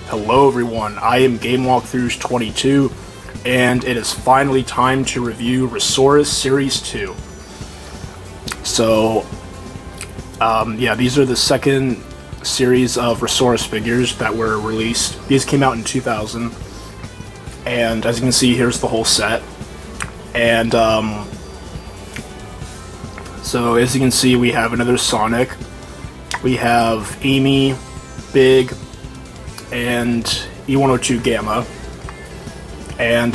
Hello everyone, I am GameWalkthroughs22, and it is finally time to review Resaurus Series 2. So, these are the second series of Resaurus figures that were released. These came out in 2000, and as you can see, here's the whole set. And, so as you can see, we have another Sonic, we have Amy, Big, and E102 Gamma. And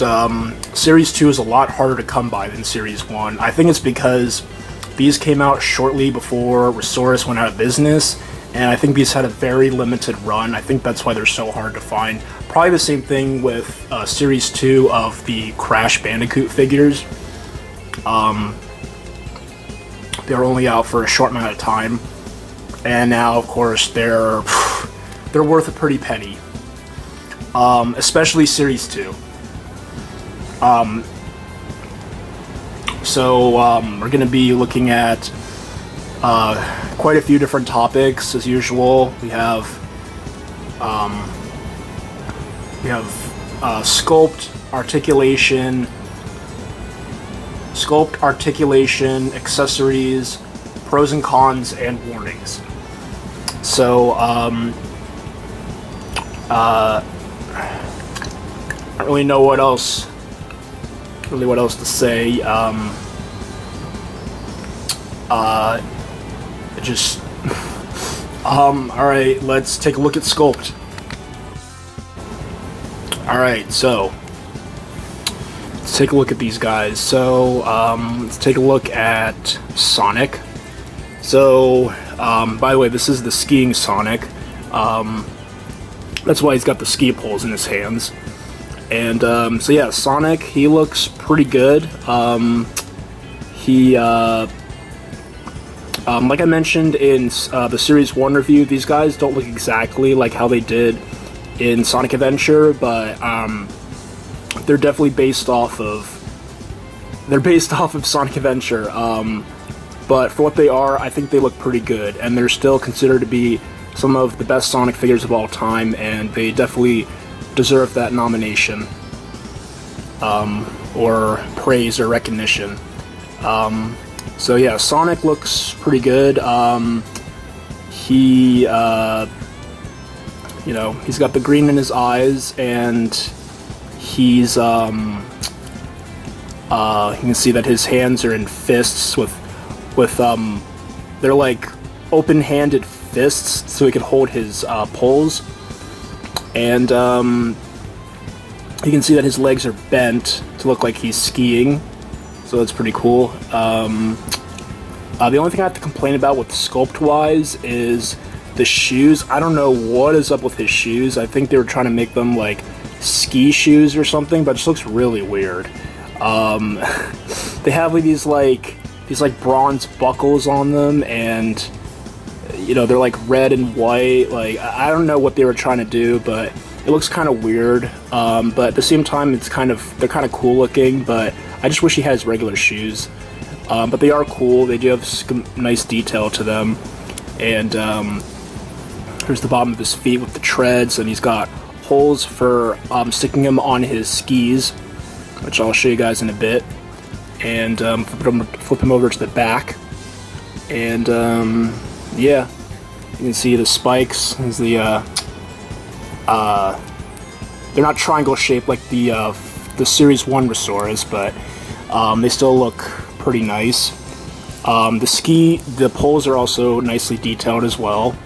Series 2 is a lot harder to come by than Series 1. I think it's because these came out shortly before Resaurus went out of business, and I think these had a very limited run. I think that's why they're so hard to find. Probably the same thing with Series 2 of the Crash Bandicoot figures. They were only out for a short amount of time, and now, of course, they're worth a pretty penny, especially Series 2. We're going to be looking at quite a few different topics, as usual. We have Sculpt, Articulation, Accessories, Pros and Cons, and Warnings. So, I don't really know what else to say. Alright, let's take a look at Sculpt. Alright, so let's take a look at these guys. So, let's take a look at Sonic. So, by the way, this is the skiing Sonic. That's why he's got the ski poles in his hands. And, so yeah, Sonic, he looks pretty good. Like I mentioned in the Series 1 review, these guys don't look exactly like how they did in Sonic Adventure, but, they're definitely based off of Sonic Adventure. But for what they are, I think they look pretty good, and they're still considered to be some of the best Sonic figures of all time, and they definitely deserve that nomination, or praise or recognition. So yeah, Sonic looks pretty good. He's got the green in his eyes, and he's, you can see that his hands are in fists with they're like open-handed fists, so he can hold his poles. And you can see that his legs are bent to look like he's skiing, so that's pretty cool. The only thing I have to complain about with Sculpt-wise is the shoes. I don't know what is up with his shoes. I think they were trying to make them like ski shoes or something, but it just looks really weird. They have like these bronze buckles on them, and they're like red and white. Like, I don't know what they were trying to do, but it looks kind of weird. But at the same time, they're kind of cool looking. But I just wish he had his regular shoes. But they are cool. They do have some nice detail to them. And here's the bottom of his feet with the treads, and he's got holes for sticking them on his skis, which I'll show you guys in a bit. And flip him over to the back, and yeah, you can see the spikes. Is they're not triangle shaped like the Series 1 Resaurus, but they still look pretty nice. The poles are also nicely detailed as well.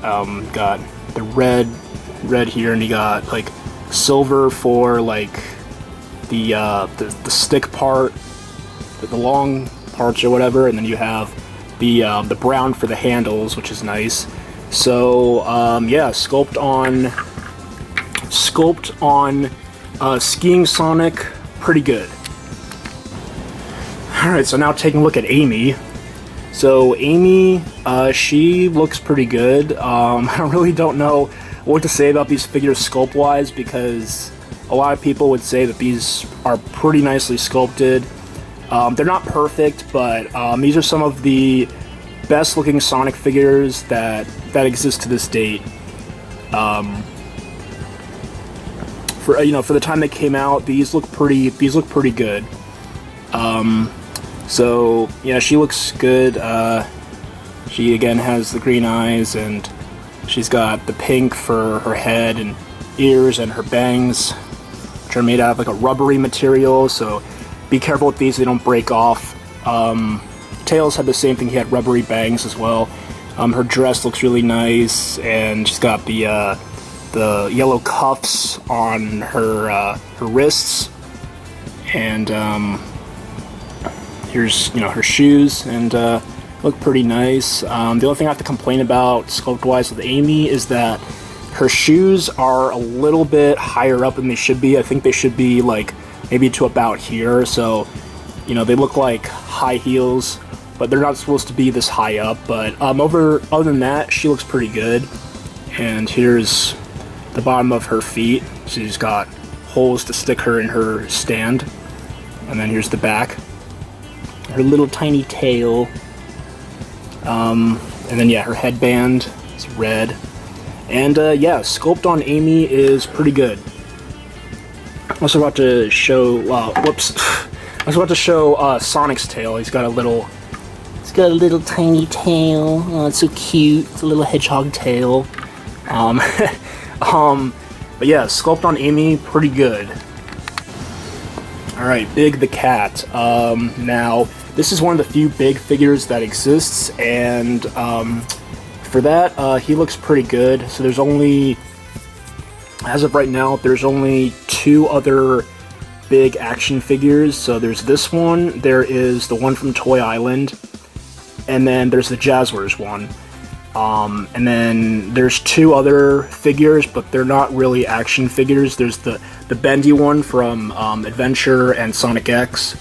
Got the red here, and you got like silver for like the stick part, the long parts or whatever, and then you have the brown for the handles, which is nice. So yeah, Sculpt on skiing Sonic, pretty good. Alright, so now taking a look at Amy. So Amy, she looks pretty good. I really don't know what to say about these figures sculpt-wise, because a lot of people would say that these are pretty nicely sculpted. They're not perfect, but these are some of the best looking Sonic figures that exist to this date. for for the time they came out, these look pretty good. So yeah, she looks good. She again has the green eyes, and she's got the pink for her head and ears, and her bangs, which are made out of like a rubbery material, so be careful with these, they don't break off. Tails had the same thing, he had rubbery bangs as well. Her dress looks really nice, and she's got the yellow cuffs on her wrists, and here's her shoes, and look pretty nice. The only thing I have to complain about sculpt-wise with Amy is that her shoes are a little bit higher up than they should be. I think they should be like maybe to about here, so they look like high heels, but they're not supposed to be this high up. But other than that, she looks pretty good. And here's the bottom of her feet. She's got holes to stick her in her stand, and then here's the back, her little tiny tail, and then yeah, her headband is red. And yeah, sculpt on Amy is pretty good. I was about to show, whoops, I was about to show Sonic's tail. He's got a little tiny tail. Oh, it's so cute. It's a little hedgehog tail. But yeah, sculpt on Amy, pretty good. Alright, Big the cat. Now, this is one of the few big figures that exists, and for that, he looks pretty good. So there's only, as of right now, there's only 2 other big action figures. So there's this one, there is the one from Toy Island, and then there's the Jazzwares one. And then there's 2 other figures, but they're not really action figures. There's the bendy one from Adventure and Sonic X,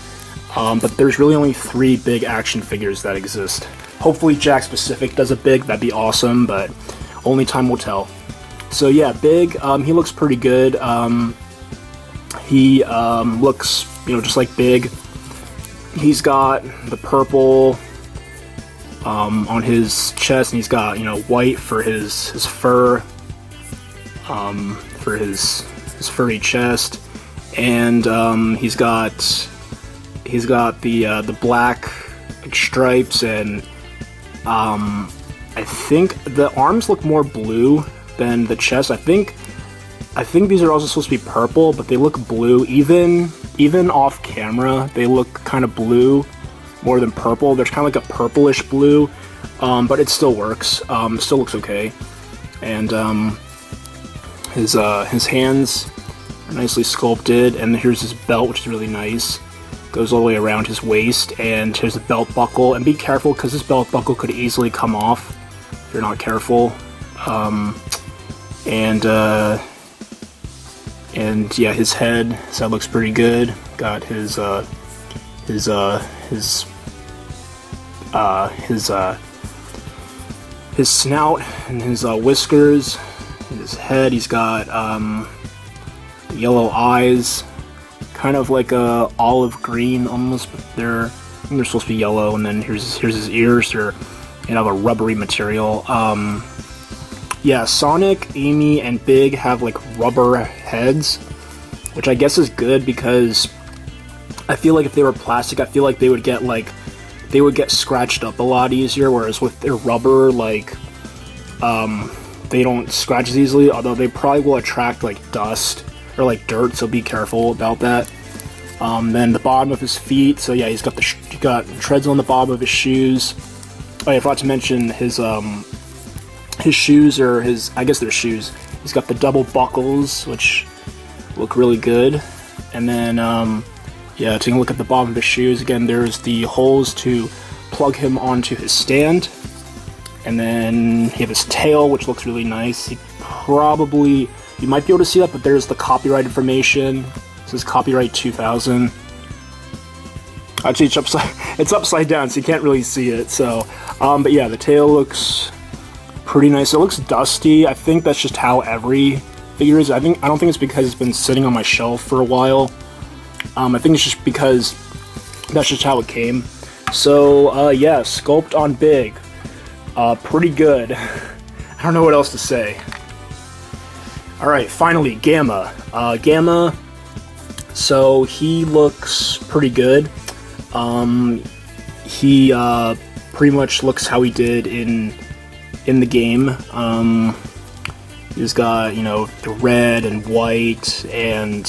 but there's really only 3 big action figures that exist. Hopefully Jakks Pacific does a big, that'd be awesome, but only time will tell. So yeah, Big, he looks pretty good. He looks, just like Big. He's got the purple on his chest, and he's got, white for his fur, for his furry chest, and he's got the black stripes, and I think the arms look more blue than the chest. I think these are also supposed to be purple, but they look blue. Even off camera, they look kind of blue more than purple. There's kind of like a purplish blue, but it still works. It still looks okay. And his hands are nicely sculpted, and here's his belt, which is really nice. Goes all the way around his waist, and here's the belt buckle. And be careful, because this belt buckle could easily come off if you're not careful. And yeah, his head looks pretty good. Got his snout and his whiskers, and his head. He's got yellow eyes, kind of like a olive green almost, but they're supposed to be yellow. And then here's his ears. They're made out of a rubbery material. Yeah, Sonic, Amy, and Big have like rubber heads, which I guess is good, because I feel like if they were plastic, I feel like they would get scratched up a lot easier, whereas with their rubber, like, they don't scratch as easily, although they probably will attract like dust or like dirt, so be careful about that. Then the bottom of his feet, so yeah, he's got treads on the bottom of his shoes. Oh yeah, I forgot to mention his shoes, or I guess they're shoes. He's got the double buckles, which look really good. And then, yeah, taking a look at the bottom of his shoes, again, there's the holes to plug him onto his stand. And then he has his tail, which looks really nice. You might be able to see that, but there's the copyright information. It says copyright 2000. Actually, it's upside down, so you can't really see it. So, but yeah, the tail looks pretty nice. It looks dusty. I think that's just how every figure is. I don't think it's because it's been sitting on my shelf for a while. I think it's just because that's just how it came. So yeah, sculpt on Big, pretty good. I don't know what else to say. Alright, finally, Gamma. Gamma, so he looks pretty good. He pretty much looks how he did in the game. He's got, you know, the red and white, and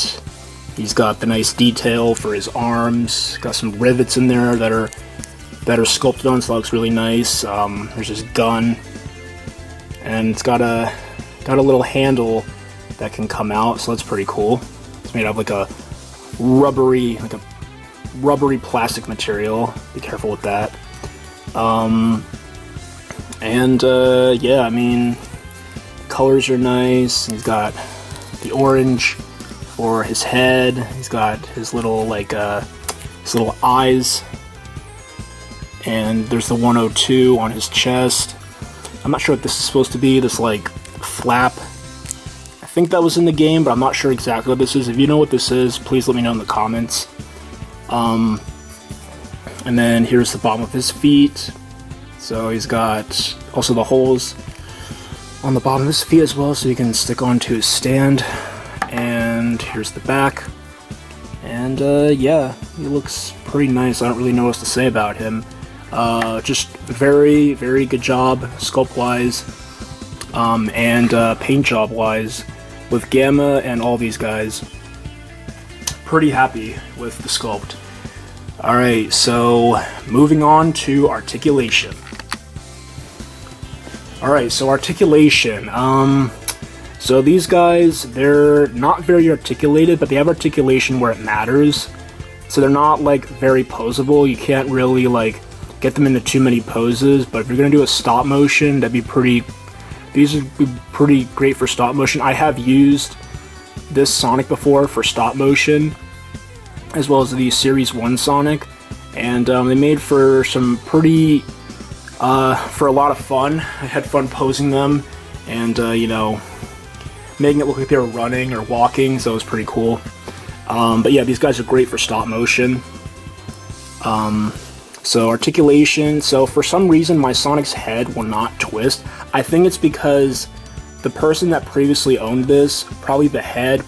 he's got the nice detail for his arms. Got some rivets in there that are sculpted on, so that looks really nice. There's his gun, and it's got a little handle that can come out, so that's pretty cool. It's made out of like a rubbery plastic material. Be careful with that. Yeah, I mean, colors are nice. He's got the orange for his head. He's got his little his little eyes, and there's the 102 on his chest. I'm not sure what this is supposed to be. This like flap. I think that was in the game, but I'm not sure exactly what this is. If you know what this is, please let me know in the comments. And then here's the bottom of his feet. So he's got also the holes on the bottom of his feet as well, so he can stick onto his stand. And here's the back. And yeah, he looks pretty nice. I don't really know what to say about him. Just very, very good job sculpt-wise, and paint job-wise with Gamma and all these guys. Pretty happy with the sculpt. Alright, so moving on to Articulation. Alright, so Articulation. So these guys, they're not very articulated, but they have articulation where it matters. So they're not like very posable. You can't really like get them into too many poses, but if you're gonna do a stop motion, these would be pretty great for stop motion. I have used this Sonic before for stop motion, as well as the Series 1 Sonic, and they made for some pretty, for a lot of fun. I had fun posing them, and you know, making it look like they were running or walking, so it was pretty cool. But yeah, these guys are great for stop motion. So Articulation, so for some reason my Sonic's head will not twist. I think it's because the person that previously owned this, the head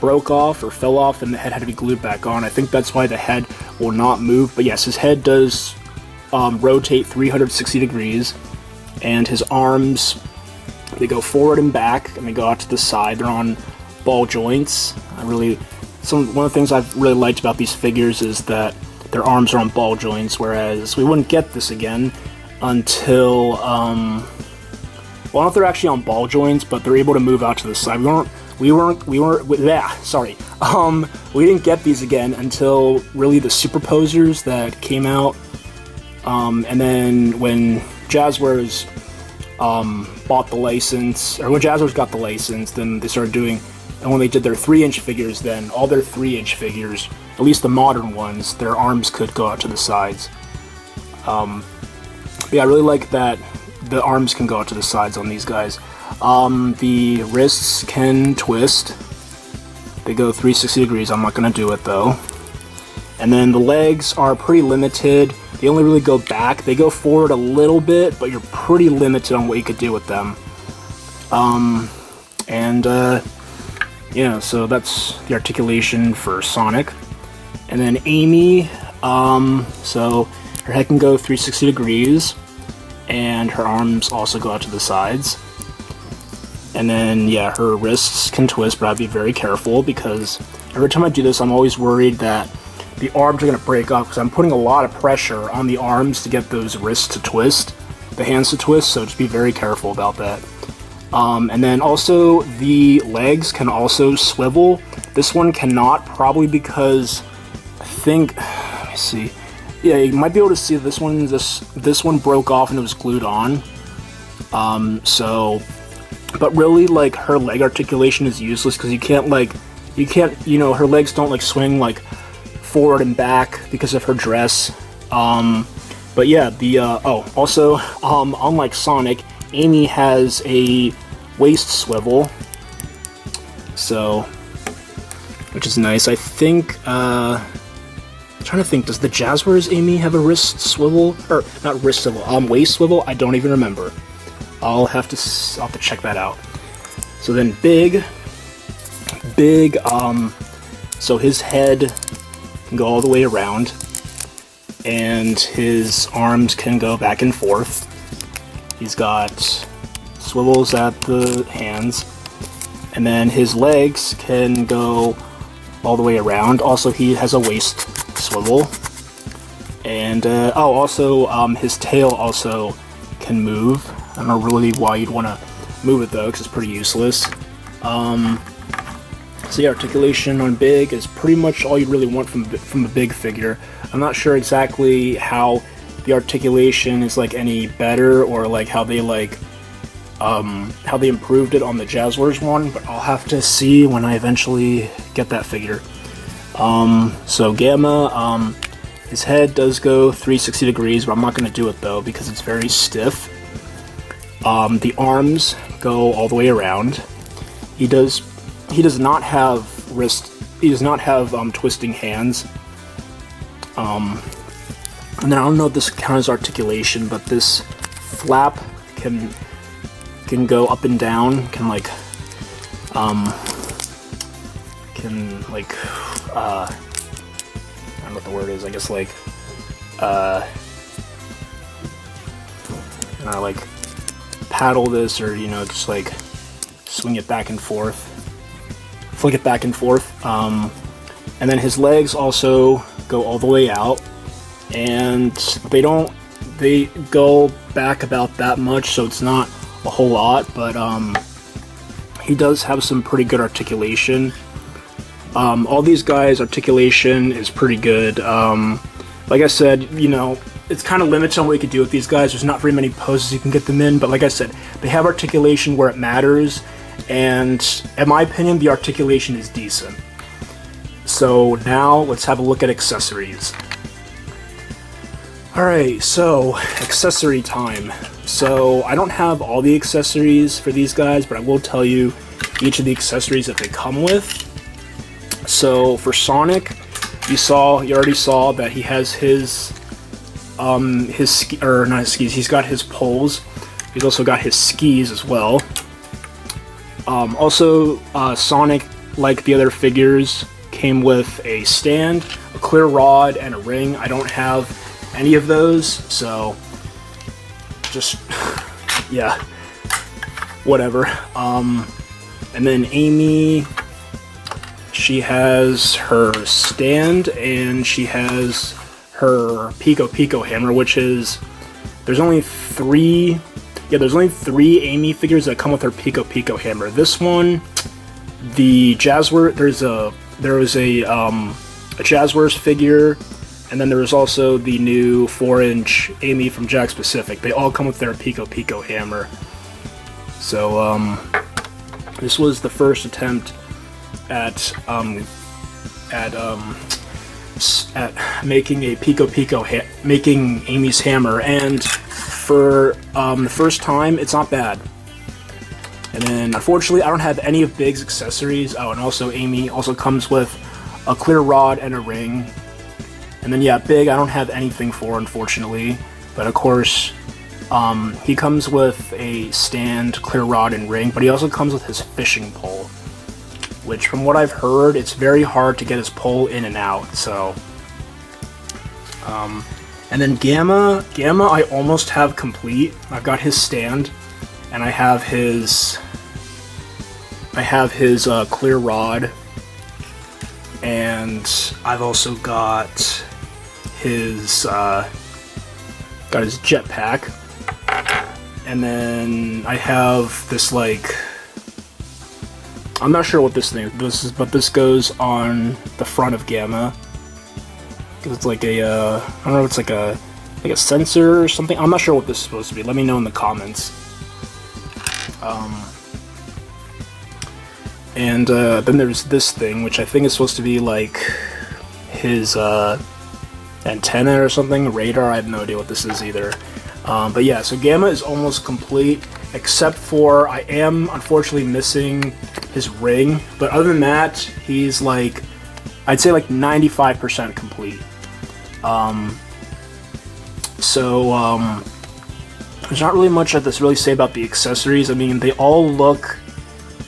broke off or fell off and the head had to be glued back on. I think that's why the head will not move. But yes, his head does rotate 360 degrees, and his arms, they go forward and back, and they go out to the side. They're on ball joints. One of the things I've really liked about these figures is that their arms are on ball joints, whereas we wouldn't get this again until, well, I don't know if they're actually on ball joints, but they're able to move out to the side. We didn't get these again until really the superposers that came out, and then when Jazzwares bought the license, or when Jazzwares got the license, then they started doing, and when they did their 3-inch figures, then all their 3-inch figures, at least the modern ones, their arms could go out to the sides. Yeah, I really like that the arms can go out to the sides on these guys. The wrists can twist. They go 360 degrees. I'm not going to do it though. And then the legs are pretty limited. They only really go back. They go forward a little bit, but you're pretty limited on what you could do with them. Yeah, so that's the Articulation for Sonic. And then Amy, so her head can go 360 degrees, and her arms also go out to the sides. And then, yeah, her wrists can twist, but I'd be very careful, because every time I do this, I'm always worried that the arms are going to break off, because I'm putting a lot of pressure on the arms to get those wrists to twist, the hands to twist, so just be very careful about that. And then also, the legs can also swivel. This one cannot, probably because I think, let me see. Yeah, you might be able to see this one broke off and it was glued on. But really, like, her leg articulation is useless because you can't, you know, her legs don't, like, swing, like, forward and back because of her dress. But yeah, also, unlike Sonic, Amy has a waist swivel, so, which is nice. I think, I'm trying to think, does the Jazzwares Amy have a wrist swivel? Or, not wrist swivel, waist swivel? I don't even remember. I'll have to check that out. So then Big, so his head can go all the way around, and his arms can go back and forth. He's got swivels at the hands, and then his legs can go all the way around. Also, he has a waist swivel, and also his tail also can move. I don't know really why you'd want to move it though, because it's pretty useless. So the articulation on Big is pretty much all you really want from a Big figure. I'm not sure exactly how the articulation is like any better, or like how they improved it on the Jazzwares one, but I'll have to see when I eventually get that figure. So Gamma, his head does go 360 degrees, but I'm not going to do it though because it's very stiff. The arms go all the way around. He does not have he does not have twisting hands. And then I don't know if this counts as articulation, but this flap can go up and down, I don't know what the word is, I guess like paddle this, or just like swing it back and forth, flick it back and forth. And then his legs also go all the way out, and they go back about that much, so it's not a whole lot, but he does have some pretty good articulation. All these guys' articulation is pretty good. Like I said, it's kind of limited on what you can do with these guys. There's not very many poses you can get them in, but like I said, they have articulation where it matters, and in my opinion, the articulation is decent. So now let's have a look at accessories. Alright, so accessory time. So I don't have all the accessories for these guys, but I will tell you each of the accessories that they come with. So for Sonic, you already saw that he has he's got his poles. He's also got his skis as well. Sonic, like the other figures, came with a stand, a clear rod, and a ring. I don't have any of those, so just yeah, whatever. And then Amy, she has her stand, and she has her Pico hammer, which is there's only three Amy figures that come with her Pico hammer. This one, the Jazzwares, there was a Jazzwares figure, and then there was also the new 4-inch Amy from Jakks Pacific. They all come with their Pico hammer. So this was the first attempt at making a making Amy's hammer, and for the first time, it's not bad. And then unfortunately, I don't have any of Big's accessories. Oh, and also Amy also comes with a clear rod and a ring. And then yeah, Big, I don't have anything for, unfortunately. But of course, he comes with a stand, clear rod, and ring, but he also comes with his fishing pole, which from what I've heard, it's very hard to get his pole in and out, so. And then Gamma I almost have complete. I've got his stand, and I have his clear rod, and I've also got his jetpack, and then I have this, like, I'm not sure what this thing is, but this goes on the front of Gamma. It's like a, I don't know, it's like a sensor or something. I'm not sure what this is supposed to be. Let me know in the comments. And then there's this thing, which I think is supposed to be like his antenna or something, radar. I have no idea what this is either. But yeah, so Gamma is almost complete, except for I am unfortunately missing his ring. But other than that, he's like, I'd say like 95% complete. There's not really much I have to really say about the accessories. I mean, they all look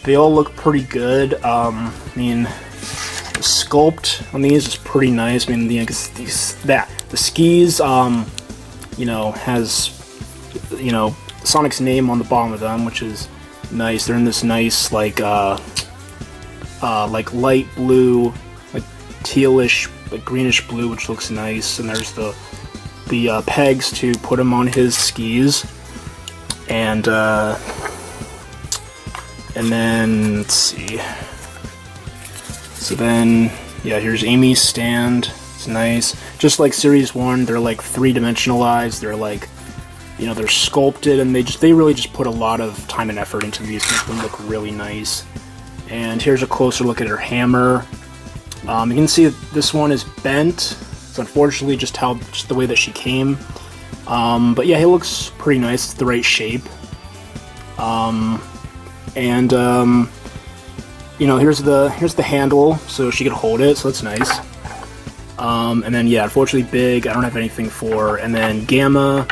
they all look pretty good. I mean, the sculpt on these is pretty nice. I mean, the skis, you know, has, you know, Sonic's name on the bottom of them, which is nice. They're in this nice, like light blue, like tealish, like greenish blue, which looks nice. And there's the pegs to put him on his skis. And then, let's see. So then, yeah, here's Amy's stand. It's nice. Just like Series 1, they're like three-dimensionalized. They're like, you know, they're sculpted, and they really just put a lot of time and effort into these to make them look really nice. And here's a closer look at her hammer. You can see this one is bent. It's unfortunately just the way that she came. But yeah, he looks pretty nice. It's the right shape. You know, here's the handle, so she could hold it, so that's nice. And then, yeah, unfortunately Big, I don't have anything for. And then Gamma.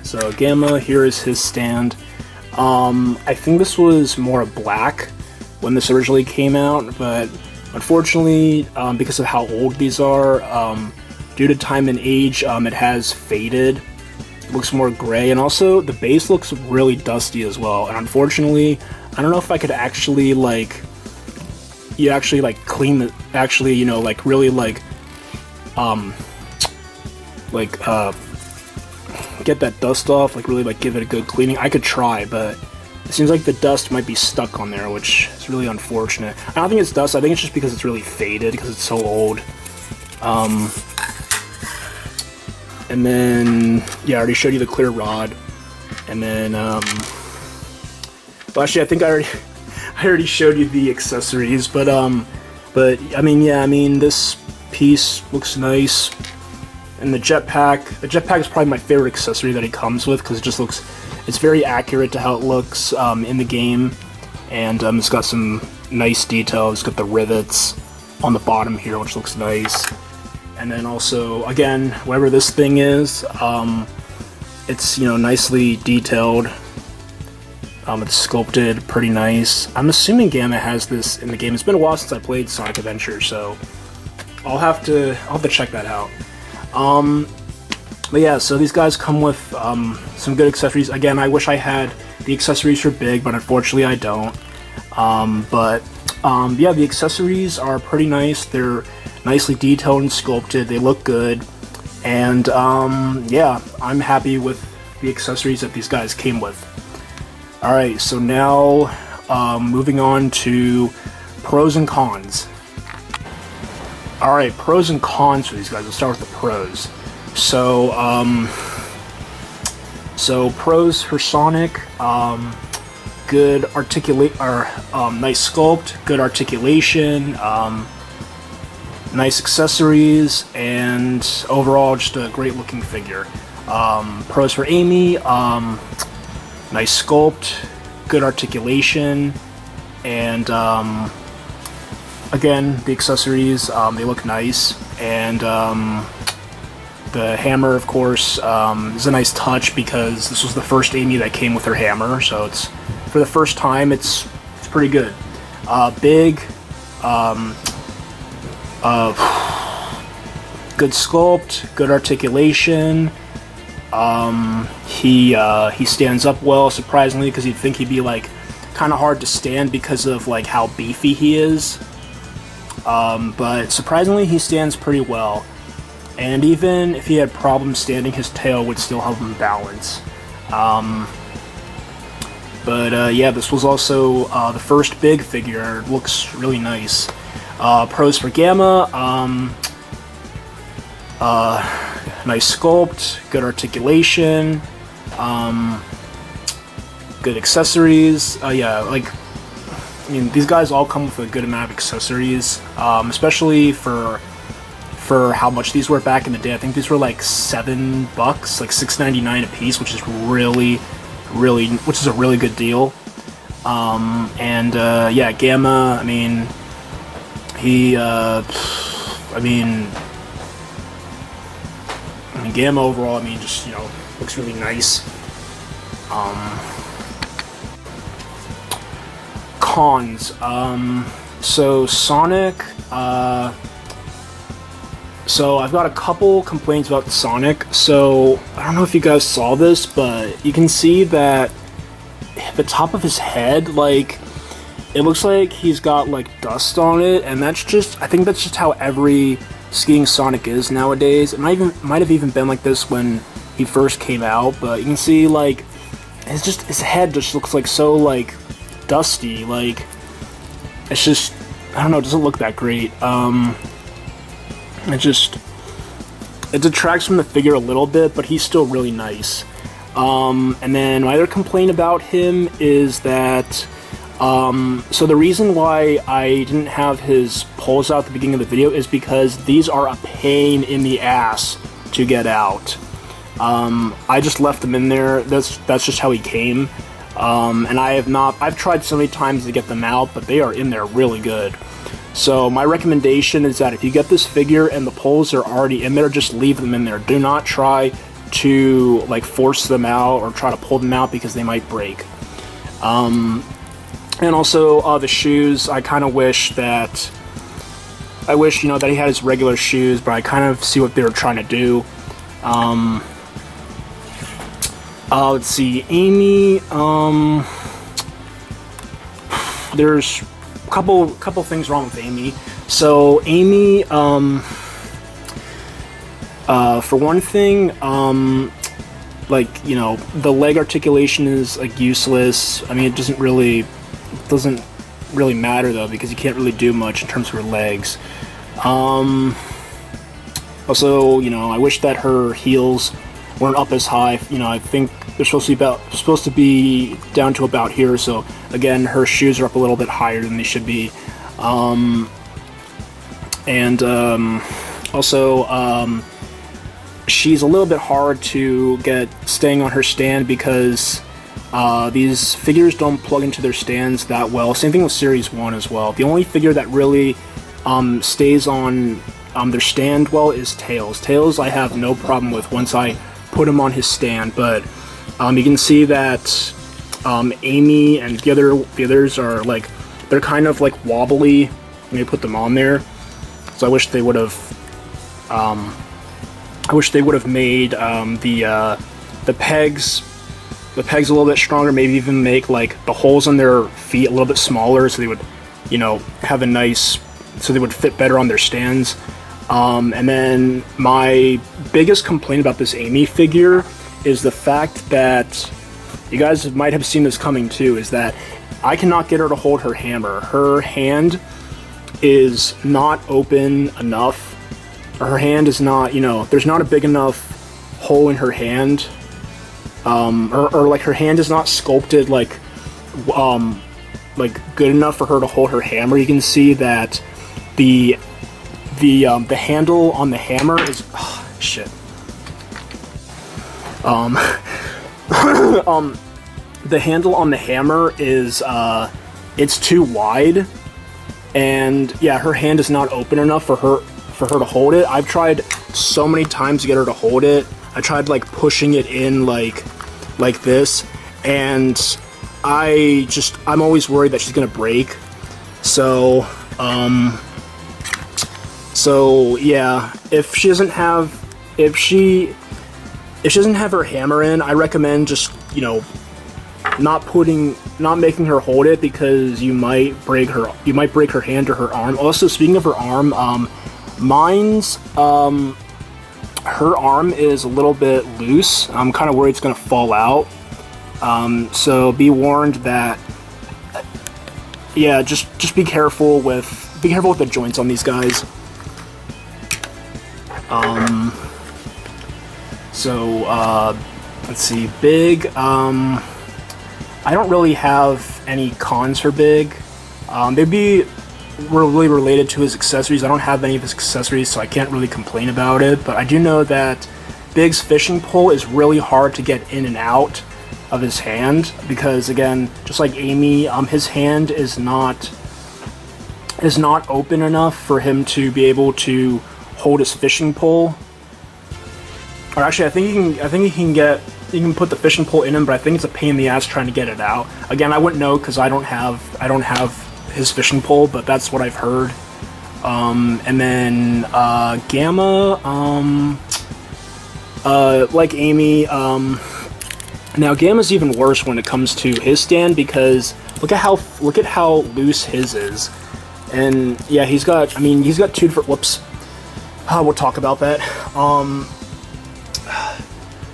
So Gamma, here is his stand. I think this was more black when this originally came out, but unfortunately, because of how old these are, due to time and age, it has faded. It looks more gray, and also the base looks really dusty as well. And unfortunately, I don't know if I could actually clean the, you know, like really get that dust off, like really give it a good cleaning. I could try, but it seems like the dust might be stuck on there, which is really unfortunate. I don't think it's dust, I think it's just because it's really faded, because it's so old. And then, yeah, I already showed you the clear rod. And then, well, actually, I think I already showed you the accessories, but I mean, yeah, I mean, this piece looks nice. And the jetpack is probably my favorite accessory that he comes with, because it just looks, it's very accurate to how it looks in the game. And it's got some nice detail. It's got the rivets on the bottom here, which looks nice. And then also, again, whatever this thing is, it's, you know, nicely detailed. It's sculpted, pretty nice. I'm assuming Gamma has this in the game. It's been a while since I played Sonic Adventure, so I'll have to check that out. But yeah, so these guys come with some good accessories. Again, I wish I had the accessories for Big, but unfortunately I don't. Yeah, the accessories are pretty nice. They're nicely detailed and sculpted. They look good. And yeah, I'm happy with the accessories that these guys came with. Alright, so now moving on to pros and cons. Alright, pros and cons for these guys. Let's start with the pros. So, pros for Sonic, good nice sculpt, good articulation, nice accessories, and overall just a great looking figure. Pros for Amy, nice sculpt, good articulation, and again, the accessories, they look nice, and the hammer, of course, is a nice touch because this was the first Amy that came with her hammer, so it's, for the first time, it's pretty good. Big, good sculpt, good articulation. He stands up well, surprisingly, because you'd think he'd be like kind of hard to stand because of like how beefy he is. But surprisingly, he stands pretty well. And even if he had problems standing, his tail would still help him balance. Yeah, this was also the first Big figure. It looks really nice. Pros for Gamma, nice sculpt, good articulation, good accessories. Yeah, like, I mean, these guys all come with a good amount of accessories, especially for how much these were back in the day. I think these were like $7, like $6.99 a piece, which is which is a really good deal. Yeah, Gamma, I mean, Gamma overall, I mean, just, you know, looks really nice. cons. So Sonic, so I've got a couple complaints about Sonic. So I don't know if you guys saw this, but you can see that the top of his head, like, it looks like he's got like dust on it, and that's just, I think that's just how every skiing Sonic is nowadays. It might have even been like this when he first came out, but you can see like his head just looks like so like dusty. Like, it's just, I don't know, it doesn't look that great. It detracts from the figure a little bit, but he's still really nice. And then my other complaint about him is that, so the reason why I didn't have his poles out at the beginning of the video is because these are a pain in the ass to get out. I just left them in there. That's just how he came. And I've tried so many times to get them out, but they are in there really good. So my recommendation is that if you get this figure and the poles are already in there, just leave them in there. Do not try to like force them out or try to pull them out because they might break. And also the shoes, I kind of wish, you know, that he had his regular shoes, but I kind of see what they were trying to do. Let's see, Amy, there's a couple things wrong with Amy. So Amy, for one thing, like, you know, the leg articulation is like useless. I mean, it doesn't really matter though, because you can't really do much in terms of her legs. Also, you know, I wish that her heels weren't up as high. You know, I think they're supposed to be down to about here. So again, her shoes are up a little bit higher than they should be. Also, she's a little bit hard to get staying on her stand because these figures don't plug into their stands that well. Same thing with Series 1 as well. The only figure that really stays on their stand well is Tails. Tails I have no problem with once I put him on his stand, but you can see that Amy and the others are like, they're kind of like wobbly when you put them on there. So I wish they would have made the pegs a little bit stronger. Maybe even make like the holes on their feet a little bit smaller, so they would, you know, so they would fit better on their stands. And then my biggest complaint about this Amy figure is the fact that, you guys might have seen this coming too, is that I cannot get her to hold her hammer. Her hand is not open enough. Her hand is not, you know, there's not a big enough hole in her hand. Or like her hand is not sculpted like good enough for her to hold her hammer. You can see that the handle on the hammer is, shit. The handle on the hammer is, it's too wide, and yeah, her hand is not open enough for her to hold it. I've tried so many times to get her to hold it. I tried like pushing it in like this, and I'm always worried that she's gonna break. So yeah, if she doesn't have her hammer in, I recommend just, you know, not making her hold it, because you might break her hand or her arm. Also, speaking of her arm, her arm is a little bit loose. I'm kind of worried it's gonna fall out. So be warned that, yeah, just be careful with the joints on these guys. Let's see, Big, I don't really have any cons for Big. They'd be really related to his accessories. I don't have any of his accessories, so I can't really complain about it, but I do know that Big's fishing pole is really hard to get in and out of his hand, because again, just like Amy, his hand is not open enough for him to be able to hold his fishing pole. Or actually, I think he can get put the fishing pole in him, but I think it's a pain in the ass trying to get it out. Again, I wouldn't know because I don't have his fishing pole, but that's what I've heard. And then Gamma, like Amy, now Gamma's even worse when it comes to his stand because look at how loose his is. And yeah, he's got 2 different, whoops. We'll talk about that.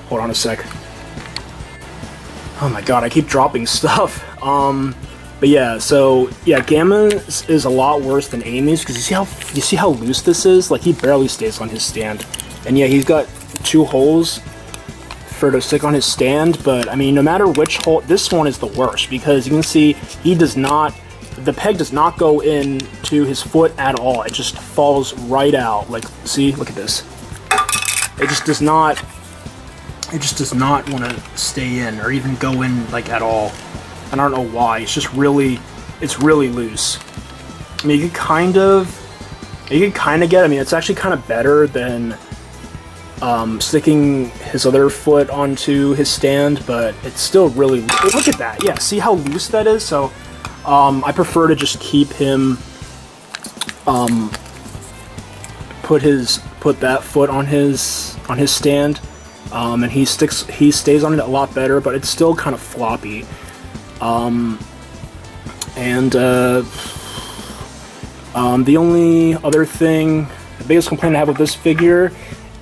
Hold on a sec. Oh my god, I keep dropping stuff. But yeah, so yeah, Gamma is a lot worse than Amy's because you see how loose this is? Like he barely stays on his stand. And yeah, he's got 2 holes to stick on his stand, but I mean, no matter which hole, this one is the worst because you can see the peg does not go in to his foot at all. It just falls right out. Like, see, look at this. It just does not want to stay in or even go in like at all. I don't know why. It's really loose. I mean, you could kind of get. I mean, it's actually kind of better than sticking his other foot onto his stand, but it's still really. Look at that. Yeah, see how loose that is. So, I prefer to just keep him. Put that foot on his stand, and he stays on it a lot better, but it's still kind of floppy. The only other thing, the biggest complaint I have with this figure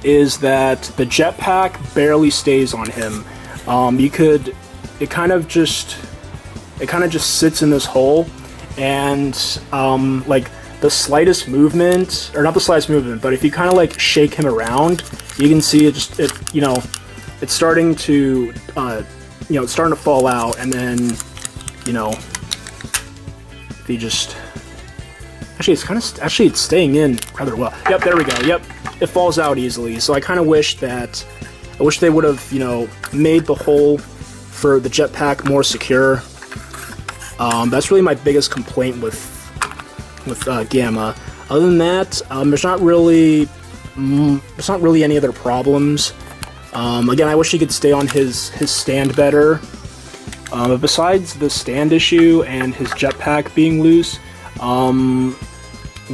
is that the Jetpack barely stays on him. It kind of just sits in this hole, and like the slightest movement, or not the slightest movement, but if you kind of like shake him around, you can see it's starting to it's starting to fall out, and then if you just actually it's staying in rather well. Yep, there we go. Yep, it falls out easily. So I kind of wish they would have made the hole for the Jetpack more secure. That's really my biggest complaint with Gamma. Other than that, there's not really any other problems. Again, I wish he could stay on his stand better. But besides the stand issue and his Jetpack being loose,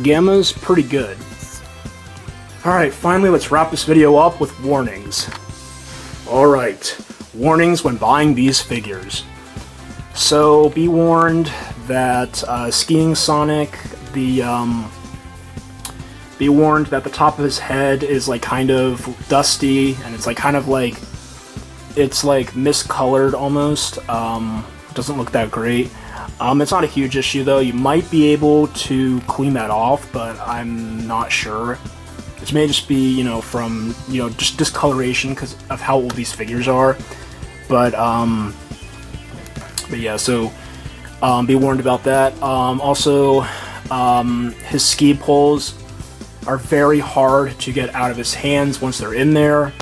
Gamma's pretty good. Alright, finally let's wrap this video up with warnings. Alright, warnings when buying these figures. So, be warned that Skiing Sonic, be warned that the top of his head is like kind of dusty, and it's like kind of like it's like miscolored almost. Doesn't look that great. It's not a huge issue though. You might be able to clean that off, but I'm not sure. It may just be from just discoloration because of how old these figures are. But yeah, so be warned about that. Also, his ski poles are very hard to get out of his hands once they're in there.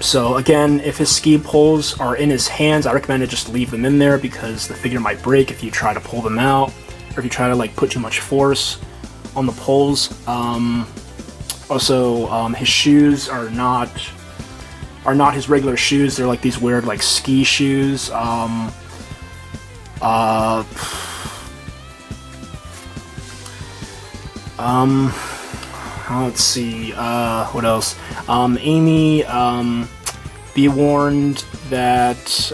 So again, if his ski poles are in his hands, I recommend to just leave them in there because the figure might break if you try to pull them out, or if you try to like put too much force on the poles. Also, his shoes are not his regular shoes. They're like these weird like ski shoes. Let's see, what else? Amy, be warned that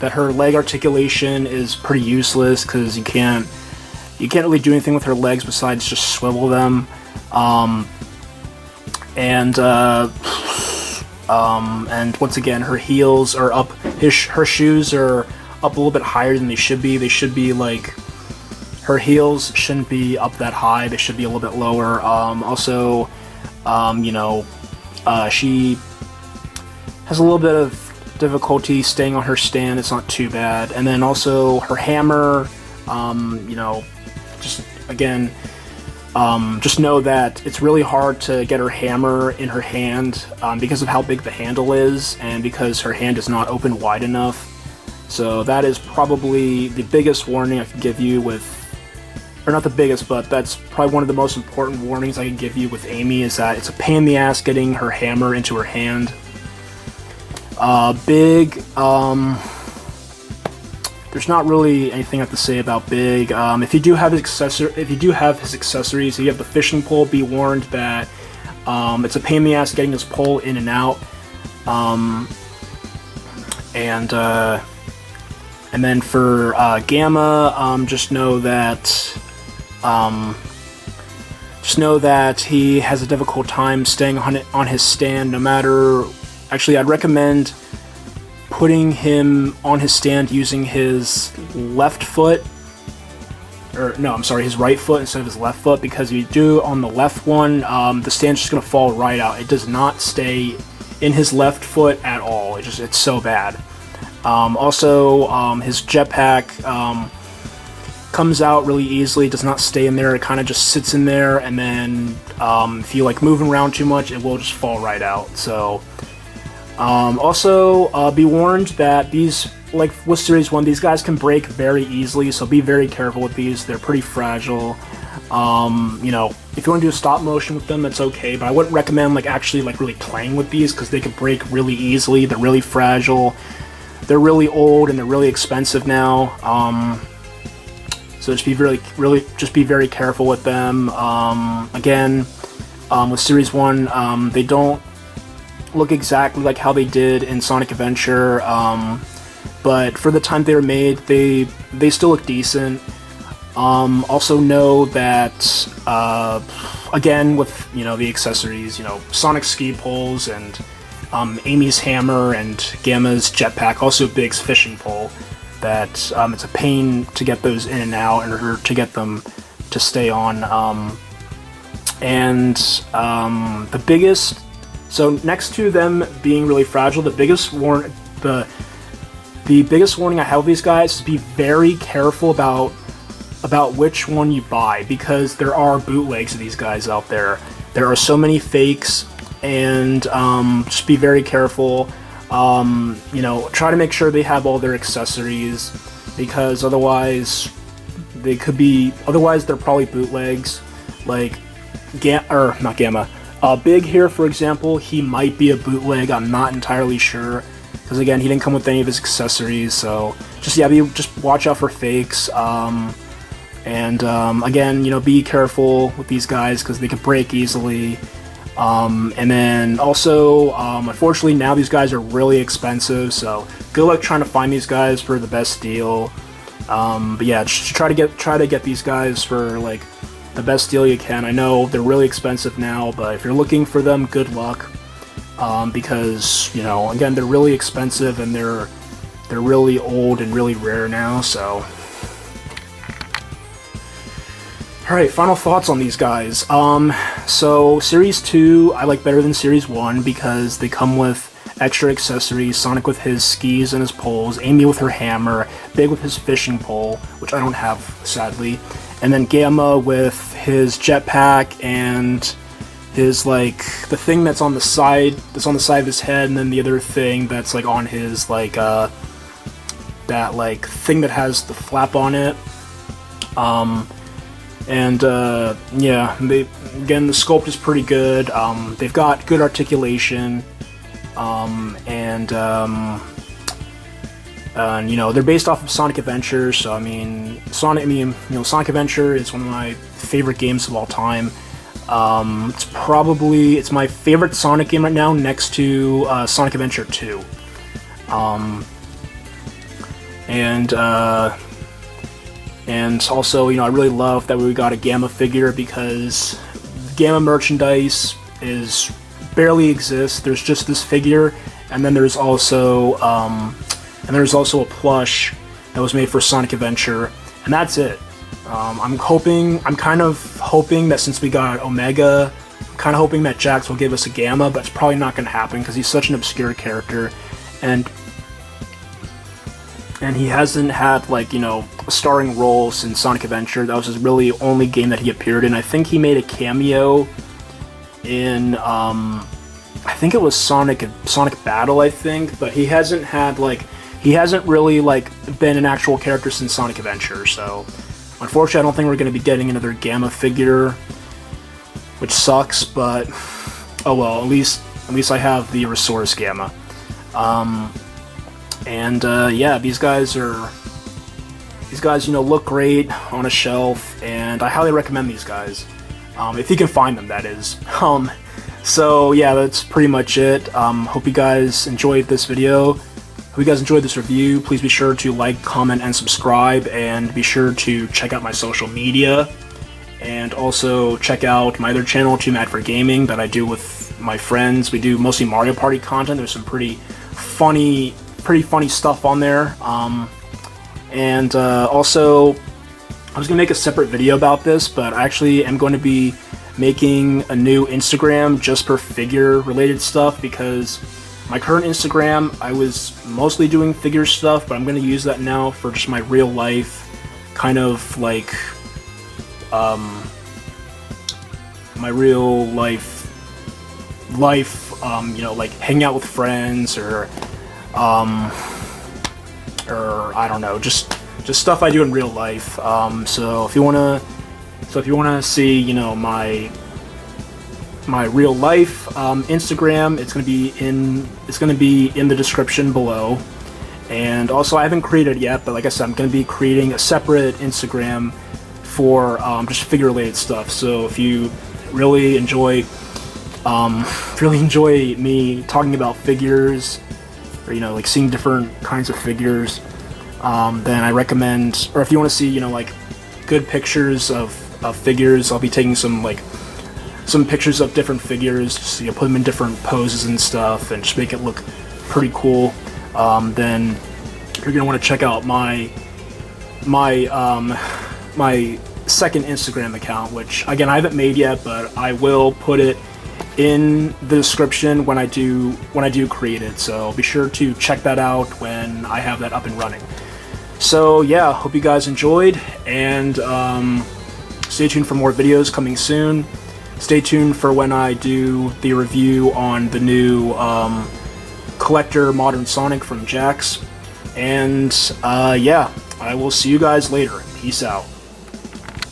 her leg articulation is pretty useless because you can't really do anything with her legs besides just swivel them. And once again, her heels are up. Her shoes are up a little bit higher than they should be. They should be like. Her heels shouldn't be up that high, they should be a little bit lower. Also, she has a little bit of difficulty staying on her stand, it's not too bad. And then also, her hammer, just know that it's really hard to get her hammer in her hand because of how big the handle is, and because her hand is not open wide enough. So that is probably the biggest warning I can give you with... Or not the biggest, but that's probably one of the most important warnings I can give you with Amy, is that it's a pain in the ass getting her hammer into her hand. Big, there's not really anything I have to say about Big. If you do have his accessories, you have the fishing pole. Be warned that it's a pain in the ass getting this pole in and out. And then for Gamma, just know that he has a difficult time staying on his stand. No matter, actually, I'd recommend putting him on his stand using his left foot, his right foot instead of his left foot, because if you do on the left one, the stand's just gonna fall right out. It does not stay in his left foot at all. It's so bad. Also, his jetpack comes out really easily. It does not stay in there. It kind of just sits in there, and then if you like moving around too much, it will just fall right out. So. Also, be warned that these, like with Series 1, these guys can break very easily, so be very careful with these. They're pretty fragile. You know, if you want to do a stop motion with them, that's okay, but I wouldn't recommend actually really playing with these, because they can break really easily. They're really fragile. They're really old, and they're really expensive now. So just be very careful with them. Again, with Series 1, they don't look exactly like how they did in Sonic Adventure, but for the time they were made, they still look decent. Also know that again with the accessories, Sonic ski poles and Amy's hammer and Gamma's jetpack, also Big's fishing pole, that it's a pain to get those in and out, or to get them to stay on. The biggest, so next to them being really fragile, the biggest warning I have with these guys is to be very careful about which one you buy, because there are bootlegs of these guys out there. There are so many fakes, and just be very careful. Try to make sure they have all their accessories, because otherwise they're probably bootlegs. Like not Gamma. Big here, for example, he might be a bootleg. I'm not entirely sure, because again, he didn't come with any of his accessories. So just watch out for fakes. Again, be careful with these guys, because they can break easily. And then also, unfortunately, now these guys are really expensive. So good luck trying to find these guys for the best deal. But yeah, just try to get these guys for the best deal you can. I know they're really expensive now, but if you're looking for them, good luck. Because again, they're really expensive, and they're really old and really rare now. So, all right, final thoughts on these guys. So Series 2 I like better than Series 1, because they come with extra accessories. Sonic with his skis and his poles, Amy with her hammer, Big with his fishing pole, which I don't have, sadly, and then Gamma with his jetpack and his the thing that's on the side of his head, and then the other thing that's on his that thing that has the flap on it. Yeah, the sculpt is pretty good. They've got good articulation, they're based off of Sonic Adventure. So Sonic Adventure is one of my favorite games of all time. It's my favorite Sonic game right now, next to Sonic Adventure 2. And also, I really love that we got a Gamma figure, because Gamma merchandise barely exists. There's just this figure, and then there's also a plush that was made for Sonic Adventure, and that's it. I'm kind of hoping that since we got Omega, I'm kind of hoping that Jax will give us a Gamma, but it's probably not going to happen, because he's such an obscure character, and he hasn't had a starring role since Sonic Adventure. That was his really only game that he appeared in. I think he made a cameo in I think it was Sonic Battle, I think, but he hasn't really been an actual character since Sonic Adventure. So unfortunately, I don't think we're going to be getting another Gamma figure, which sucks, but oh well, at least I have the Resaurus Gamma. Yeah, these guys, look great on a shelf, and I highly recommend these guys, if you can find them, that is. So yeah, that's pretty much it. Hope you guys enjoyed this video. Hope you guys enjoyed this review. Please be sure to like, comment, and subscribe, and be sure to check out my social media, and also check out my other channel, Too Mad for Gaming, that I do with my friends. We do mostly Mario Party content. There's some pretty funny stuff on there. Also, I was gonna make a separate video about this, but I actually am going to be making a new Instagram just for figure related stuff, because my current Instagram, I was mostly doing figure stuff, but I'm going to use that now for just my real life, kind of like, my real life, like hanging out with friends, or I don't know, just stuff I do in real life. So if you wanna see, my real life Instagram, it's gonna be in the description below. And also, I haven't created it yet, but like I said, I'm gonna be creating a separate Instagram for just figure related stuff. So if you really enjoy me talking about figures, or like seeing different kinds of figures, then I recommend, or if you want to see like good pictures of figures, I'll be taking some pictures of different figures, just put them in different poses and stuff, and just make it look pretty cool. Then you're gonna want to check out my second Instagram account, which again I haven't made yet, but I will put it in the description when I do create it. So be sure to check that out when I have that up and running. So yeah, hope you guys enjoyed, and stay tuned for more videos coming soon. Stay tuned for when I do the review on the new collector Modern Sonic from Jax. And yeah, I will see you guys later. Peace out.